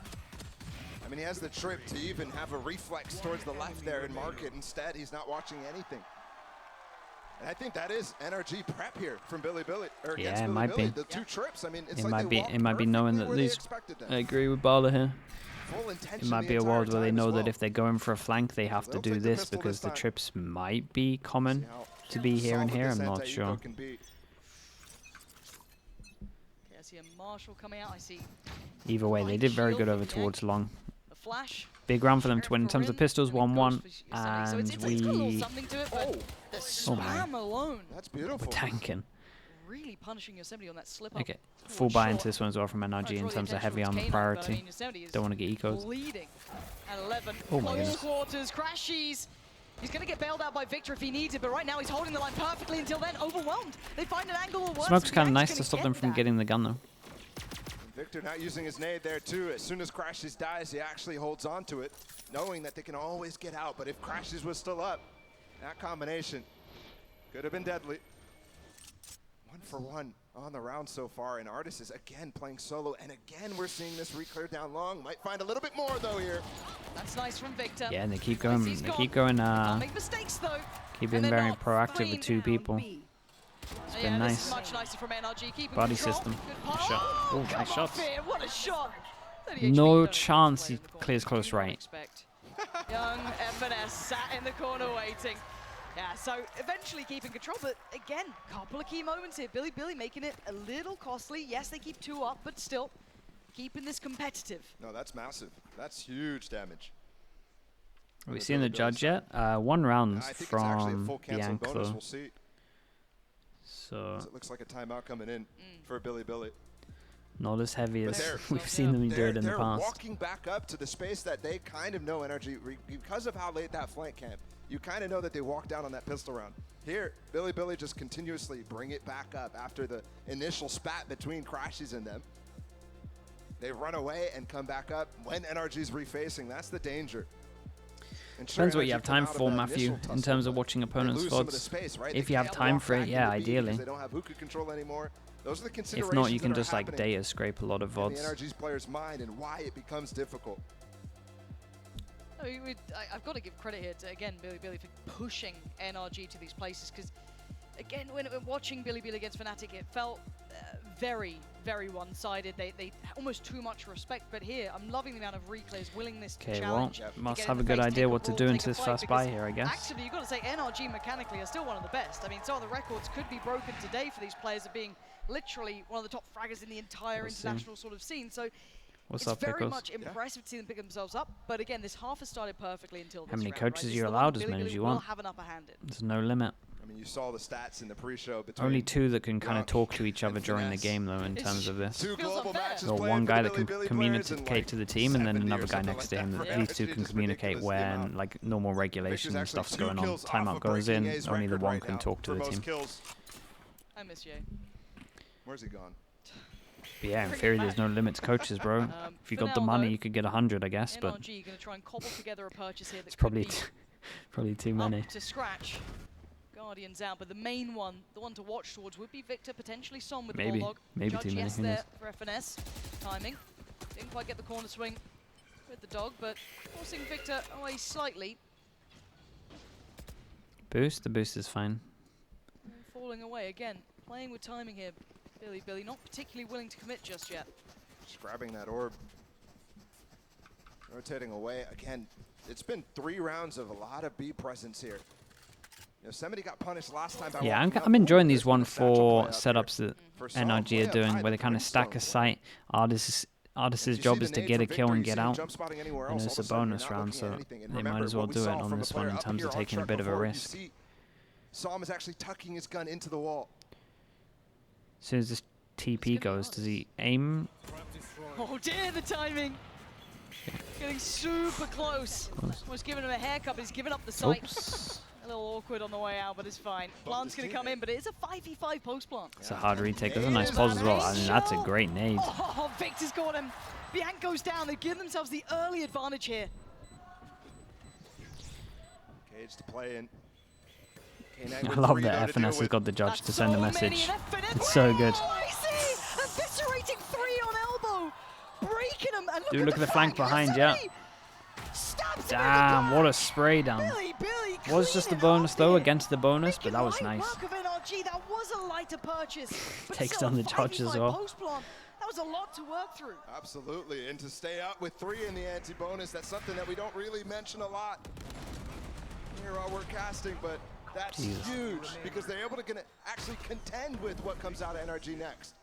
I mean, he has the trip to even have a reflex towards the left there and mark it. Instead, he's not watching anything. And I think that is NRG prep here from Billy. Yeah, it might be. The 2 trips. I mean, it's it might be knowing that these. I agree with Bala here. It might be a world where they know that if they're going for a flank, they have to do this because the trips might be common to be here and here. I'm not sure. Okay, I see a Marshall coming out. I see. Either way, they did very good over towards long. The flash. Big round for them to win in terms of pistols, 1-1, and oh my, alone. That's beautiful. We're tanking. Really punishing Yosemite on that slip up. Okay, full buy into this one as well from NRG in terms of heavy armor priority. Don't want to get ecos. Bleeding at 11. Oh my goodness. Quarters, crashes. He's going to get bailed out by Victor if he needs it, but right now he's holding the line perfectly until then. Overwhelmed. They find an angle or worse. Smoke's kind of nice to stop them from getting the gun though. Victor not using his nade there too. As soon as Crashes dies, he actually holds on to it, knowing that they can always get out. But if Crashes was still up, that combination could have been deadly. 1 for 1 on the round so far, and Artist is again playing solo, and again we're seeing this re-clear down long. Might find a little bit more though here. That's nice from Victor. Yeah, and they keep going. They keep going. Make mistakes though. Keep being very proactive with 2 people. It's been nice. Much nicer from NRG. Body system. Good shot. Oh, nice shots. What a shot. No chance he clears close right. Young FNS sat in the corner waiting. Yeah, so eventually keeping control, but again, couple of key moments here. Billy making it a little costly. Yes, they keep 2 up, but still keeping this competitive. No, that's massive. That's huge damage. Are we seeing the judge yet? 1 round from Bianco. We'll see. So it looks like a timeout coming in for Billy. Not as heavy But as we've seen them do it in the they're past. walking back up to the space that they kind of know NRG, because of how late that flank came, you kind of know that they walked down on that pistol round. Here, Billy just continuously bring it back up after the initial spat between Crashies and them. They run away and come back up. When NRG's refacing, that's the danger. Depends what you have time for, Matthew, in terms of watching opponents' VODs. Right? If you have time for it, yeah, ideally. They don't have hookah control anymore. Those are the If considerations not, you can that are just like happening data scrape a lot of in VODs. the NRG's player's mind and why it becomes difficult. I mean, I've got to give credit here to, again, Billy for pushing NRG to these places, because, again, when watching Billy against Fnatic, it felt very, very one-sided. They almost too much respect, but here, I'm loving the amount of reclays, willingness to challenge. Okay, well, must have a good idea what to do into this first buy here, I guess. Actually, you've got to say NRG mechanically are still one of the best. I mean, some of the records could be broken today for these players of being literally one of the top fraggers in the entire international sort of scene. So What's it's up, very Pickles? much impressive to see them pick themselves up. But again, this half has started perfectly until this How many round, coaches right? you're This is the allowed, one as Billy many as you will want. have an upper hand in. There's no limit. I mean, you saw the stats in the pre-show between Only two that can kind of talk to each other and during the Finesse. game, though, in terms of this. Two Feels global unfair. matches Well, played one for guy the that can Billy players communicate and, like, to the team, and then 70 or another guy something next to like him. that. These two Actually, can just communicate ridiculous, the when amount. like normal regulation and Victor's stuff's actually going 2 on. kills off Timeout of goes breaking in, A's only the record one right can now talk to for the most team. kills. I miss you. Where's he gone? But yeah, in theory, there's no limit to coaches, bro. If you for got the now, money, though, you could get 100, I guess, but NRG going to try and cobble together a purchase here that it's could probably be probably too many. up to scratch. Guardians out, but the main one, the one to watch towards, would be Victor, potentially Son with Maybe. the Bulldog. Maybe Judge, too many, yes, who there knows? for FNS. Timing. Didn't quite get the corner swing with the dog, but forcing Victor away slightly. Boost? The boost is fine. And falling away again. Playing with timing here. Billy not particularly willing to commit just yet. Just grabbing that orb. Rotating away. Again, it's been 3 rounds of a lot of B presence here. Yosemite got punished last time by Yeah, walking up. I'm enjoying Ooh, these there's been a satchel 1-4 play up here. setups that For Psalm, NRG play are up doing, high, where they the kind of stack a Brimstone. site. Artist's If job you is see to the get nade a from kill Victor, and you get see him out. jump spotting anywhere And else, it's all a of sudden you're bonus not round, looking at so anything. And they might remember, as well what we do it saw on from this the one player in up terms here of on taking a truck bit of a before, you risk. see Psalm is actually tucking his gun into the wall. As soon as this TP goes, does he aim? Oh dear, the timing! Getting super close. Almost giving him a haircut, but he's giving up the sight. Oops. A little awkward on the way out, but it's fine. Plant's going to come in, but it is a 5v5 post plant. It's a hard retake. There's a nice pause as well. I mean, that's a great nade. Oh, Victor's got him. Bianc goes down. They've given themselves the early advantage here. Cage to play in. I love that FNS has got the judge That's to send a so message. many, and FNS It's so good. Oh, I see! Eviscerating 3 on elbow. Breaking him. And Dude, look at the flank behind, yeah. Damn, what a spray down. Billy Was just the bonus though against the bonus, but that was nice. Work of NRG. That was a lighter purchase. But Takes still, down the a judge as 5v5 well. post plant. That was a lot to work through. Absolutely, and to stay up with 3 in the anti-bonus, that's something that we don't really mention a lot here while we're casting, but that's huge because they're able to actually contend with what comes out of NRG next.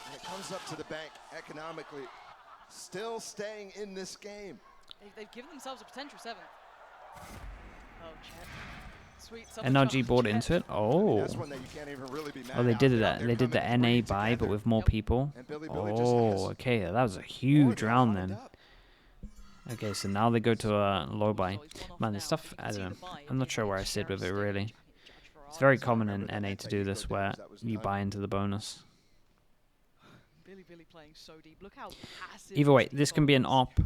And it comes up to the bank economically, still staying in this game. They've given themselves a potential 7th. Oh, Chet. Sweet. NRG bought into it. Oh. That's one that you can't even really be mad Oh, they at. did They're it. out there They did the coming NA free buy, but together. with more people. And Billy just Oh, has okay. That was a huge more round lined then. up. Okay, so now they go to a low buy. Man, this stuff, I don't know. I'm not sure where I sit with it, really. It's very common in NA to do this, where you buy into the bonus. Billy playing so deep. Look how passive. Either way, this can be an op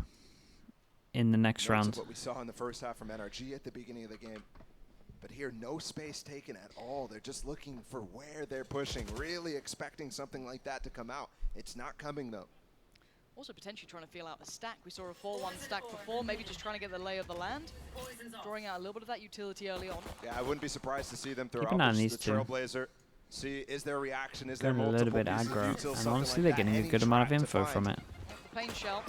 in the next Notes round. of what we saw in the first half from NRG at the beginning of the game. But here, no space taken at all. They're just looking for where they're pushing, really expecting something like that to come out. It's not coming, though. Also potentially trying to feel out the stack. We saw a 4-1 stack before, maybe just trying to get the lay of the land. Drawing out a little bit of that utility early on. Yeah, I wouldn't be surprised to see them throw Keep out an eye on the these two. Trailblazer. See, is there a reaction? Is there Going a multiple little bit pieces of aggro, util, and something honestly, like they're that? getting a Any good amount of track to info find. from it. The pain shell.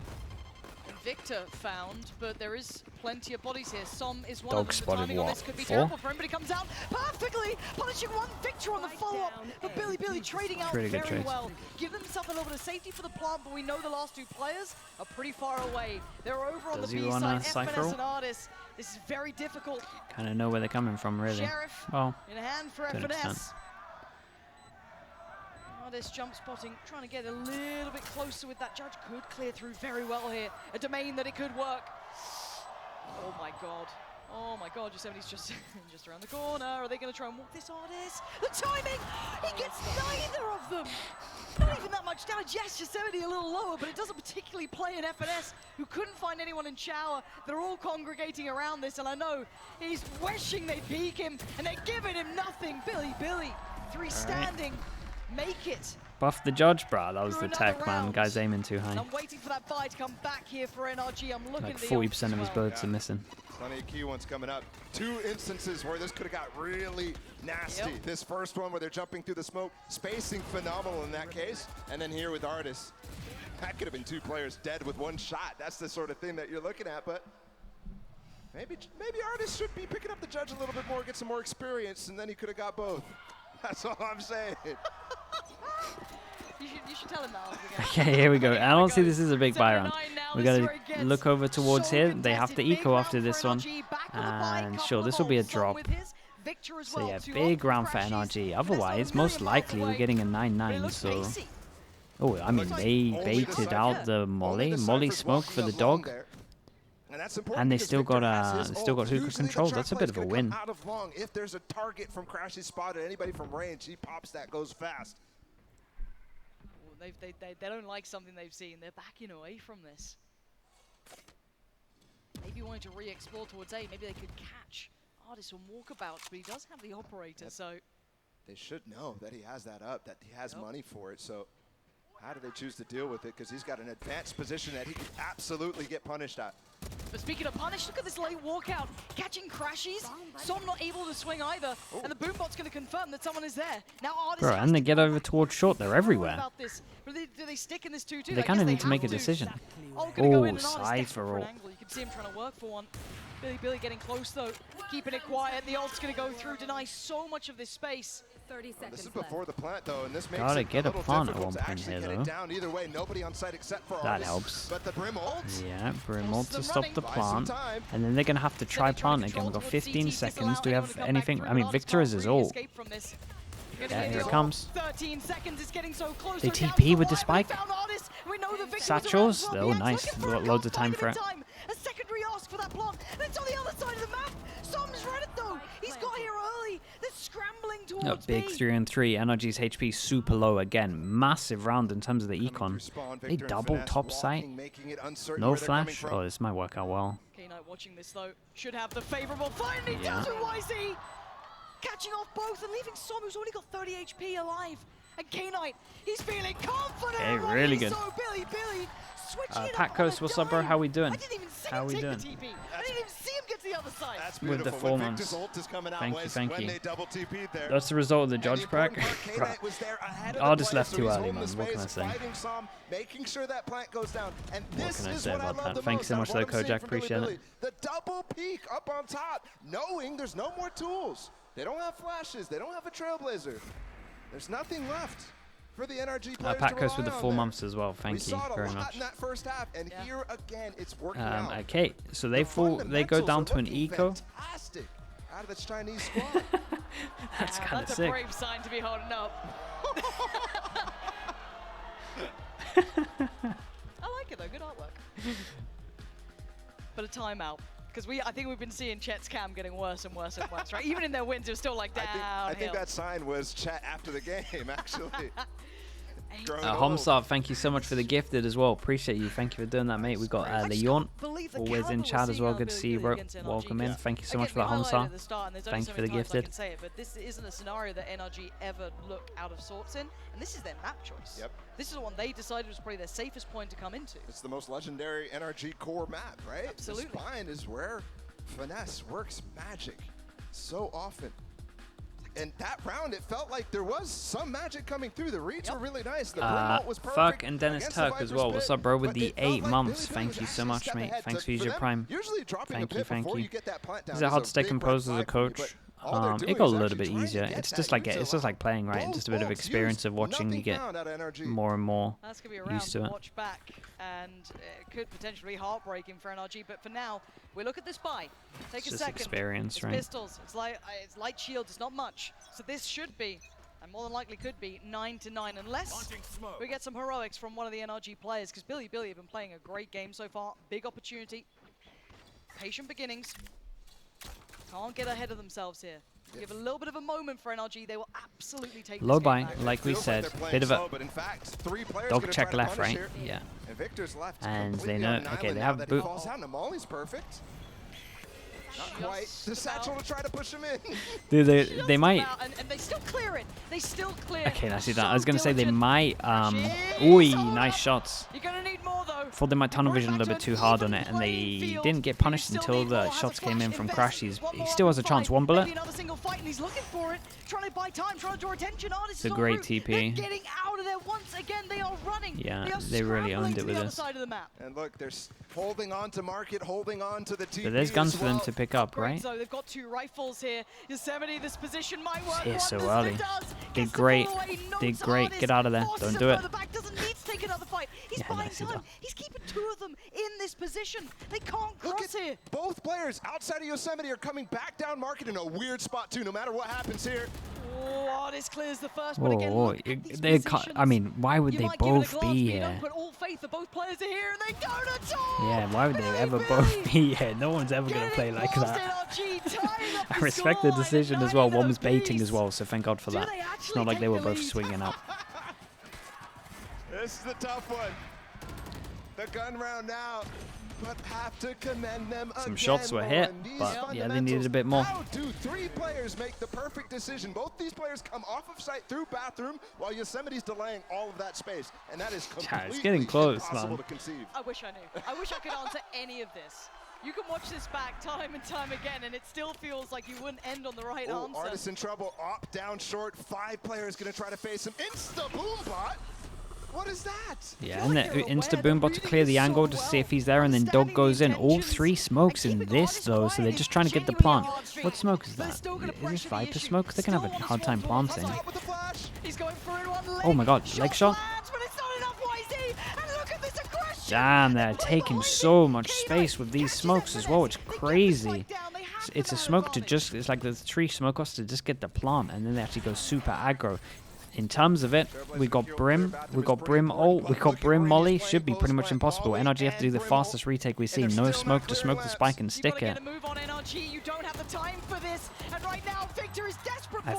And Victor found, but there is plenty of bodies here. Som is one Dog of them. The spotted timing on what, this could be 4? terrible for him, but he comes out perfectly, punishing one Victor on the follow-up. But Billy trading out Really good very trade. well. Give himself a little bit of safety for the plant, but we know the last 2 players are pretty far away. They're over on Does the he B wanna side, cypher? FNS and Artis. This is very difficult. Kind of know where they're coming from, really. Sheriff Well, in a hand for to an FNS. extent. Artist jump spotting, trying to get a little bit closer with that. Judge could clear through very well here. A domain that it could work. Oh my god. Oh my god, Yosemite's just just around the corner. Are they going to try and walk this Artist? The timing! He gets neither of them! Not even that much damage. Yes, Yosemite a little lower, but it doesn't particularly play an FNS who couldn't find anyone in shower. They're all congregating around this, and I know he's wishing they'd peek him, and they're giving him nothing. Billy, three standing. Make it. Buff the judge, brah. That was the tech, man. Guy's aiming too high. I'm waiting for that buy to come back here for NRG. I'm looking Like at the 40% of his bullets are missing. Plenty of key ones coming up. 2 instances where this could have got really nasty. Yep. This first one where they're jumping through the smoke, spacing phenomenal in that case. And then here with Artis, that could have been 2 players dead with 1 shot. That's the sort of thing that you're looking at, but maybe Artis should be picking up the judge a little bit more, get some more experience, and then he could have got both. That's all I'm saying. You should tell him that. Okay, here we go. And honestly, this is a big buy round. We got to look over towards here. They have to eco after this one. And sure, this will be a drop. So yeah, big round for NRG. Otherwise, most likely we're getting a 9-9. So, oh, I mean, they baited out the Molly smoke for the dog. And they still got hookah control. That's a bit of a win. If there's a target from Crashy spotted, anybody from range, he pops that, goes fast. They don't like something they've seen. They're backing away from this. Maybe wanting to re-explore towards A. Maybe they could catch Artist on walkabouts, but he does have the operator, so... They should know that he has that up, that he has money for it, so how do they choose to deal with it? Because he's got an advanced position that he could absolutely get punished at. But speaking of punish, look at this late walkout. Catching crashes. Some not able to swing either. And the boombot's going to confirm that someone is there. Now Artist Bro, and they get over towards short. They're everywhere. Do they stick in this 2-2? They kind of need to make a decision. Oh, Cypher ult. You can see him trying to work for one. Billy getting close though. Keeping it quiet. The ult's going to go through, deny so much of this space. 30 seconds This is before the plant, though, and this makes Gotta it get a little plant at difficult one to point actually here, get though. it down either way. Nobody on site except for That Artist, helps. But the Brim ult. Yeah, Brim ult to them stop running. the Buy some plant. time. And then they're going to have to try plant again. We've got 15 seconds. Do we have anything? I mean, Victor is his ult. Yeah, here it comes. 13 seconds, it's getting so close. They They're down TP to with the one. spike. We found Artist. We know the Victor was Satchels? around as well. Oh, Yes, nice. looking for a Loads of couple time for it. A secondary ask for that plant. And it's on the other side of the map. Som's read it though. He's got here early. They're scrambling towards A big B. 3-on-3. NRG's HP super low again. Massive round in terms of the econ. They double top site. No flash. Oh, this might work out well. K-Knight watching this though should have the favorable find. He does with YZ. Catching off both and leaving Som, who's only got 30 HP alive. And K-Knight, he's feeling confident. Okay, already. really good. So Billy switching it Pat up on Coast, a what's up, bro? dime. How we doing? I didn't even see How him we take doing? the TP. I didn't even see him get to the other side. That's With the beautiful. 4 When months. Victor's ult is coming out Thank you, was thank when you. they double TP'd there. That's the result of the And judge crack. important part, K-Knight was there ahead of I the just play, left so too he's early, holding man. the What can I space, say? fighting Som, making sure that plant goes down. And this can I is say what I about love that? the Thanks most so out much, of though, what I'm seeing Kojak. from Billy Appreciate it. Billy. The double peek up on top, knowing there's no more tools. They don't have flashes. They don't have a Trailblazer. There's nothing left for the NRG players Pat to Coast with the rely on 4 there. months as well. Thank you saw it a very lot much. in that first half, and here again, it's working out. Okay, so they go down to an eco. Fantastic out of this Chinese squad. That's kind of That's a sick. brave sign to be holding up. I like it though, good artwork. But a timeout. Because I think we've been seeing Chet's cam getting worse and worse and worse, right? Even in their wins, it was still like downhill. I think that sign was Chet after the game, actually. Homsar, thank you so much for the gifted as well. Appreciate you. Thank you for doing that, mate. We got Leon, always in chat as well. Good to see you, bro. Welcome in. Thank you so much for the Homsar. Thank you for the gifted. But this isn't a scenario that NRG ever look out of sorts in, and this is their map choice. Yep. This is the one they decided was probably their safest point to come into. It's the most legendary NRG core map, right? Absolutely. The spine is where finesse works magic so often. And that round, it felt like there was some magic coming through. The reads were really nice. The brim ult was perfect. Fuck, and Dennis against the Turk as Viper's well. What's pit, up, bro? With but the it felt 8 like months. Billy Thank was you so actually much, step mate. ahead. Thanks So for your them, prime. Usually dropping Thank a you, pit thank before you. you get that plant down Is it is hard a to stay big red composed as a flag for you, coach? but all they're It doing got a is little actually bit trying to easier. get It's that just like user it's just like playing, right? Both Just a bit of ults experience used. of watching. You Nothing get found out of NRG. more and more That's going to be a round used to to it. watch back, and it could potentially be heartbreaking for NRG. But for now, we look at this buy. Take It's a just second. experience, It's right? pistols. It's light shields. It's not much. So this should be And more than likely could be 9-9 unless we get some heroics from one of the NRG players, because Billy have been playing a great game so far. Big opportunity. Patient beginnings. Can't get ahead of themselves here. Give a little bit of a moment for NRG, they will absolutely take Low this game buy, back. like we said, bit of a dog check left, right? Yeah. And they know, okay, they have boot. Falls out, Namali's perfect. Not quite. The satchel to try to push him in. Dude, they might. And they still clear it. They still clear. Okay, I see that. I was gonna say they diligent. might. Ooh, nice shots. You're gonna need more though. Thought they might tunnel vision a little bit too hard on it, and they didn't get punished until the shots came in from Crash. He still has a chance. One bullet. Another single fight, and he's looking for it, trying to buy time, trying to draw attention. It's a great TP. They're getting out of there once again. They are running. Yeah, they really owned it with this. this. And look, they're holding on to market, holding on to the TP. But there's guns for them to pick up, right? So they've got 2 rifles here. Yosemite, this position might work. Here so early. Did great. Did great. Get out of there. Don't do it. Doesn't need to take another fight. He's buying time. He's keeping 2 of them in this position. They can't cross here. Both players outside of Yosemite are coming back down market in a weird spot too, no matter what happens here. Oh, this clears the first, but again, Whoa, look at these they can't, I mean, why would they both be here? But all faith that both players are here, and they go to top. Yeah, why would they ever both be here? No one's ever going to play like that. I respect the decision as well. One was baiting as well, so thank God for that. It's not like they were both swinging up. This is the tough one. The gun round now, but have to commend them. Some shots were hit, but yeah, they needed a bit more. How do 3 players make the perfect decision? Both these players come off of site through bathroom, while Yosemite's delaying all of that space, and that is completely it's getting close, impossible man. to conceive. I wish I knew. I wish I could answer any of this. You can watch this back time and time again, and it still feels like you wouldn't end on the right answer. Artist in trouble, up, down, short. 5 players gonna try to face him. Insta boom bot. What is that? Yeah, and the insta boombot to clear the angle to see if he's there, and then Dog goes in. All 3 smokes in this though, so they're just trying to get the plant. What smoke is that? Is this Viper smoke? They're gonna have a hard time planting. Oh my God, leg shot. Damn, they're taking so much space with these smokes as well. It's crazy. It's a smoke to just, it's like the 3 smoke us to just get the plant, and then they actually go super aggro. In terms of it, we got Brim ult, we got Brim Molly. Should be pretty much impossible. NRG have to do the fastest retake we've seen. No smoke to smoke the spike and stick it. I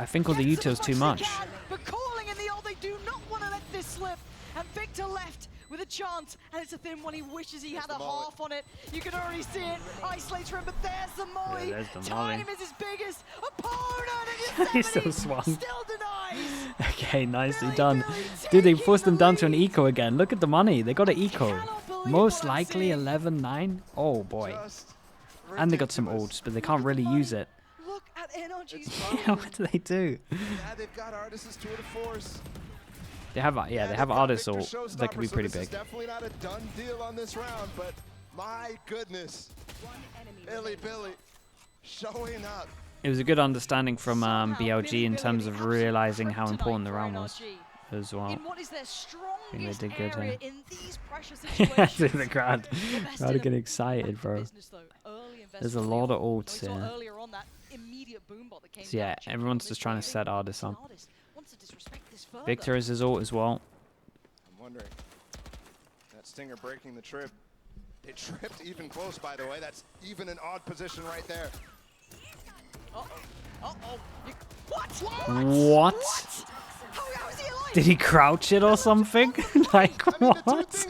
think all the util's too much. But calling in the ult, they do not want to let this slip. And Victor left with a chance, and it's a thin one. He wishes he had a half on it. You can already see it. Isolates for him, but there's the molly. Yeah, there's the molly. Time is his biggest opponent. He still swung. Still denies. Okay, nicely done. Dude, they forced them down to an eco again. Look at the money. They got an eco. Most likely 11-9. Oh boy. And they got some ults, but they can't really use it. Look at NRG's What do they do? Yeah, they've got Artist's tour de force. They have, yeah, they have artists ult. That could be pretty big. Definitely not a done deal on this round, but my goodness, Billy showing up. It was a good understanding from BLG in terms of realizing how important the round was as well. I think they did good here. Yeah, the crowd are getting excited, bro. There's a lot of ults here. So yeah, everyone's just trying to set artists on. Victor is his ult as well. I'm wondering. That Stinger breaking the trip. They tripped even close, by the way. That's even an odd position right there. What? Did he crouch it or something? Like, what?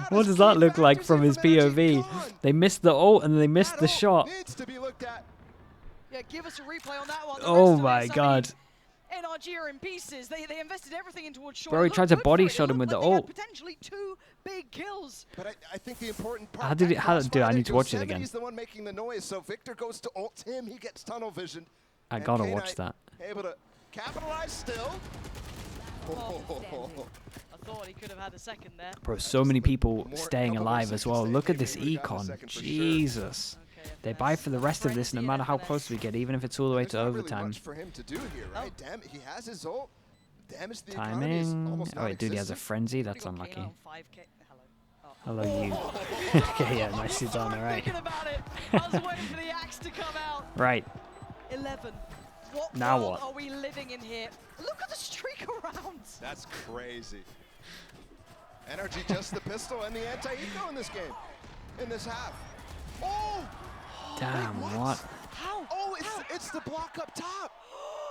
What does that look like from his POV? They missed the ult and they missed the shot. Yeah, give us a replay on that one. Oh my God. NRG are in pieces. They invested everything into short. Bro, he tried to body shot him with the ult. Potentially 2 big kills. But I think the important part. How did it? How do I need to watch it again? He's the one making the noise, so Victor goes to ult him. He gets tunnel vision. I gotta watch that. Able to capitalize still. I thought he could have had a second there. Bro, so many people staying alive as well. Look at this econ. Jesus. They buy for the rest of this no matter how close we get, even if it's all the way to overtime. Timing. Oh wait, dude, he has a frenzy. That's unlucky. Hello, you. Okay, yeah, nicely done. All right. Right. 11. What Now world what? are we living in here? Look at the streak around. That's crazy. NRG just the pistol and the anti-eco in this game, in this half. Oh! Damn, Wait, what? How? Oh, it's the block up top.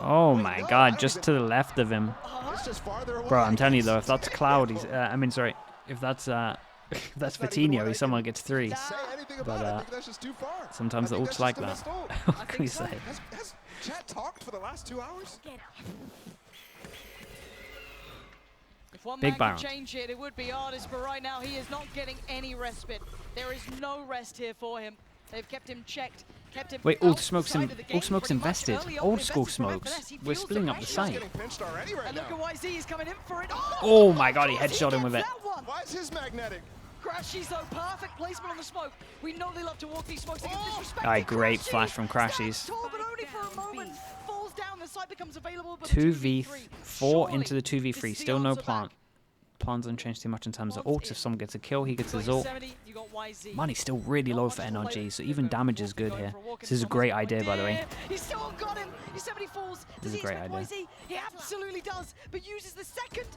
Oh Wait, my no, I god, don't just even- to the left of him. It's just farther away. Bro, I'm I telling you guess. though, if that's Cloud, he's, I mean, sorry, if that's not even Fatinho, what I he somehow can gets 3. Say anything But, about it. I think that's just too far. Sometimes I the think ult's that's like just a that. missed ult. What can we so. say? Has chat talked for the last 2 hours? If one Big man Baron. could change it, it would be Artist, but right now he is not getting any respite. There is no rest here for him. They've kept him checked, kept him Wait, Ult Smoke's, outside of the game Ult Smoke's pretty much. invested. Early on, Old school invested from Smokes. FNS. He We're feels splitting up the pressure. site. Getting pinched already right And now. look at YZ, he's coming in for it. Oh my god, he of course headshot him gets with it. that one. Why is his magnetic? Crashies though, perfect placement on the smoke. We know they love to walk these smokes. They get disrespected. Aye, great Crashies flash from stands Crashies. tall, but only for a moment. Falls down, the site becomes available. But 2v4 into the 2v3. this is Still the no answer plant. back. Plans don't change too much in terms of Plans ults. If in. someone gets a kill, he gets You his got ult. Yosemite, you got YZ. Money's still really Not low much for to play NRG, with. so They're even going for damage a is walk, good going here. for a walk This is a into great someone's idea, by the way. idea. He's still got him. Yosemite falls. This is Does he a great expect idea. YZ? He absolutely does, but uses the second.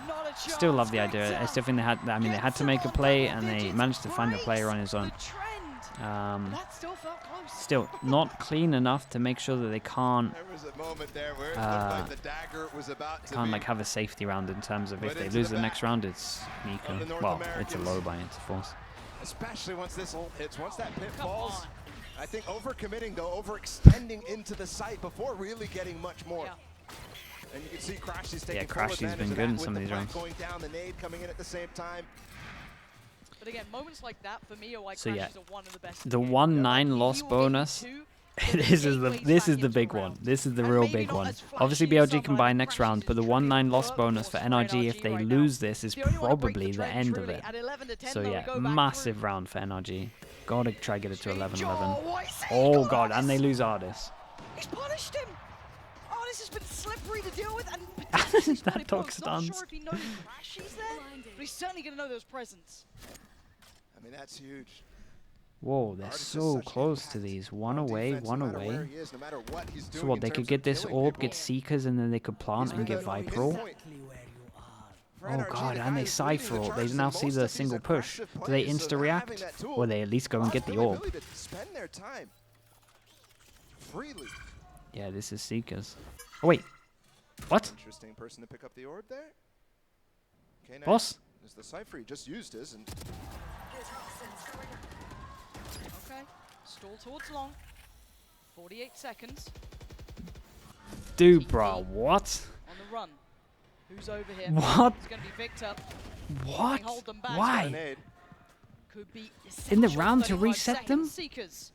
Not a chance. Still love the idea. I Victor still think they had. I mean, they had to make a play, and they managed to find a player on his own. The trend. That still felt close. Still not clean enough to make sure that they can't There was a moment there where it looked like the dagger was about to be. like have a safety round in terms of if Put they into lose the the back next round, it's Nico. of the North Well, it's a Americans. low by into force. Especially once this ult hits, once that pit Come falls. on. I think overcommitting though, overextending into the site before really getting much more. Yeah. And you can see Crashy's taking Yeah, full Crashy's advantage been of good that in with some of the these flank rounds. going down, the nade coming in at the same time. But again, moments like that for me are why So, yeah, Crashies are one of the best. in The game. 1-9 He loss will give you bonus. 2, this is the gateways this is back the into big a one. round. This is the And real maybe big not one. as Obviously, flashy as BLG can someone buy like next Crashies round, but the is trying to 1-9 loss work bonus for for NRG if they right now. lose this is They only wanna break probably the trend, end of truly. it. At 11 to 10, So though, yeah, go back massive through. round for NRG. Gotta try to get it to 11-11. YZ Oh got god, and they Artis. lose Artis. He's punished him. Artis has been slippery to deal with, and potentially That spotted dog pokes. Not stuns. sure if he knows Crashies there, but he's certainly going to know those presence. I mean, that's huge. Whoa, they're Artis is so such an close to impact these. One on away, defense, one no matter where away. he is, no matter what he's So doing what, in they could terms get of this killing orb, people. get Seekers, and then they could plant and been get the only Viper ult? pinpoint. For Oh NRG, god, the and guy they who's leading Cypher the ult. They charge now in see most the of these single push. aggressive Do they plays, so insta having react? that tool Or they at least go and allows get the Billy orb? Billy to spend their time freely. Yeah, this is Seekers. Oh wait, what? Interesting person to pick up the orb there. K9 Boss? is the Cypher he just used his, and Okay, stall towards long. 48 seconds Dude, bro, what? on the run. Who's over here? What? It's going to be Victor. What? Hold them back. Why? grenade. Could be In the essential. round to 35 reset them? seconds. Seekers.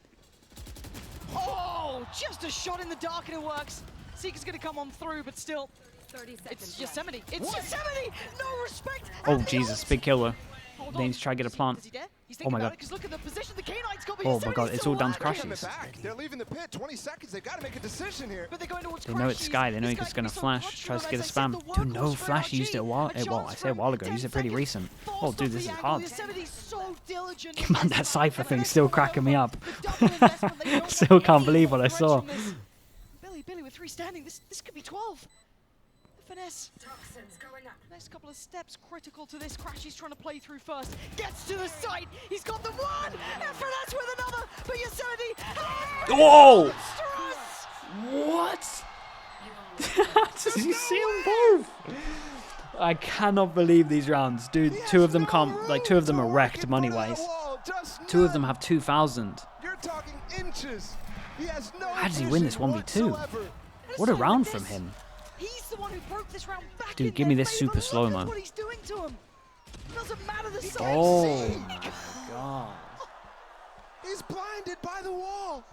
Oh, just a shot in the dark and it works. Seekers going to come on through, but still, 30 seconds it's left. Yosemite. It's Yosemite. No respect. Oh And the Jesus, ult. big killer. Hold They on. need to try to get a plant. Is he there? He's Oh my god. Because look at the position the K9's got. But Oh my Yosemite's god, it's still all down to working. Crashies. Back. They're leaving the pit. 20 seconds. They've got to make a decision here. But they're going towards They know it's Crashies. Sky, they know This he's guy gonna can be so flash, clutch tries for to them, get a as I said, spam. the Dude, no workhorse for flash, he used it a while, NRG. well, I said a while ago, he used it pretty recent. Oh Forced dude, off this the is angle. hard. Yosemite's so diligent. Man, that Cypher thing's still cracking me up. The double investment, they don't Still want can't any believe more what I saw. threats from this. Billy with 3 standing. This could be 12. The finesse. Toxins going up. Next couple of steps critical to this. Crashy's trying to play through first. Gets to the site. He's got the one. And finesse with another. But Yosemite has Whoa! monstrous. What? Did you see them both? I cannot believe these rounds, dude. Two of them can't, like, two of them are wrecked money-wise. Two of them have 2,000. You're talking inches. He has no How does he win this vision 1v2? whatsoever. What a Aside round with from this, him. He's the one who broke this round back Dude, in give me their this favor. super slow-mo. Look at what he's doing to him. Doesn't matter the size. Oh my god. He's blinded by the wall.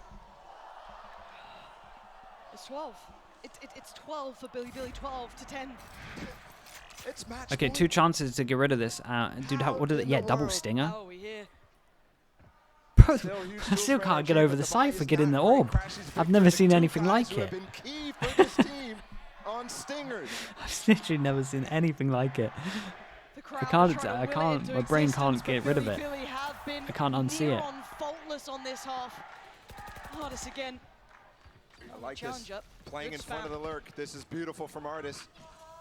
It's 12. It's 12 for Billy. 12 to 10. It's match Okay, point. 2 chances to get rid of this. Dude, what did it? Yeah, double stinger. Oh, we hear. Bro, Still a huge I still move for can't get NRG, over but the buy Cypher is getting the not great. orb. Crashes I've victory never to seen 2 anything guys like who have it. been key for this team on stingers. I've literally never seen anything like it. The crowd can't- trying to I will it can't- into my brain existence, can't get but rid of Billy it. Billy have been I can't unsee near it. on faultless on this half. Hardest again. I like Challenge this up. Playing in front of the lurk. This is beautiful from Artis.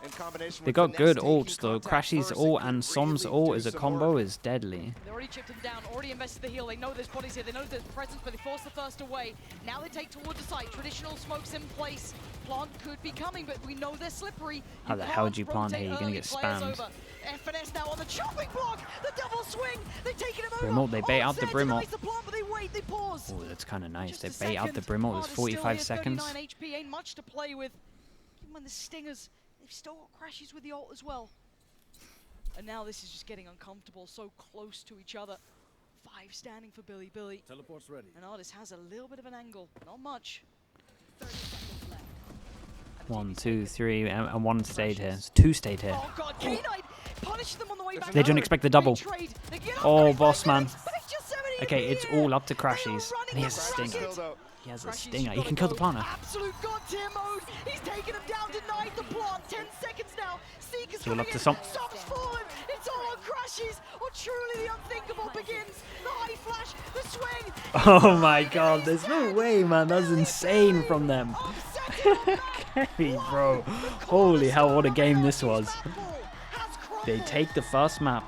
In combination They with got good Finesse ults taking though. contact Crashy's first, ult it and could Som's really ult do as a some combo work. is deadly. They already chipped him down, already invested the heal. They know there's bodies here. They know there's presence, but they force the first away. Now they take towards the site. Traditional smokes in place. Plant could be coming, but we know they're slippery. How the hell would you plant here? You're gonna get spammed. FNS now on the chopping block. The double swing. They've taken him Brim ult, over. they bait out the Brim ult. The plant, but they wait, they pause. Oh, that's kind of nice. Just They a bait out the second. Brim ult. There's Artis still 45 here, seconds. 39 HP, ain't much to play with. Even when the Stingers, they've still got Crashes with the ult as well. And now this is just getting uncomfortable, so close to each other. 5 standing for Billy. Teleport's ready. And Artis has a little bit of an angle, not much. 30 seconds left. 1, 2, 3, and 1 stayed here. So 2 stayed here. Oh god, K9 punished them on the way back. They didn't expect the double. Retrade. They get up, Oh, they boss man. expect just 70 Okay, it's here. all up to They are Crashies. running And he has a the stinger. bracket. Still though. He has a Crashies, stinger. you've He gotta can kill the go planter. Absolute god tier mode. He's taken him down, denied the plant. 10 seconds now. Seeker's Heal coming up to in. Som. Som's fallen. It's all on Crashies. Or truly the unthinkable begins. The high flash, the swing. Oh my god, there's no way, man. That's insane from them. Okay, bro. Holy hell, what a game this was. They take the first map.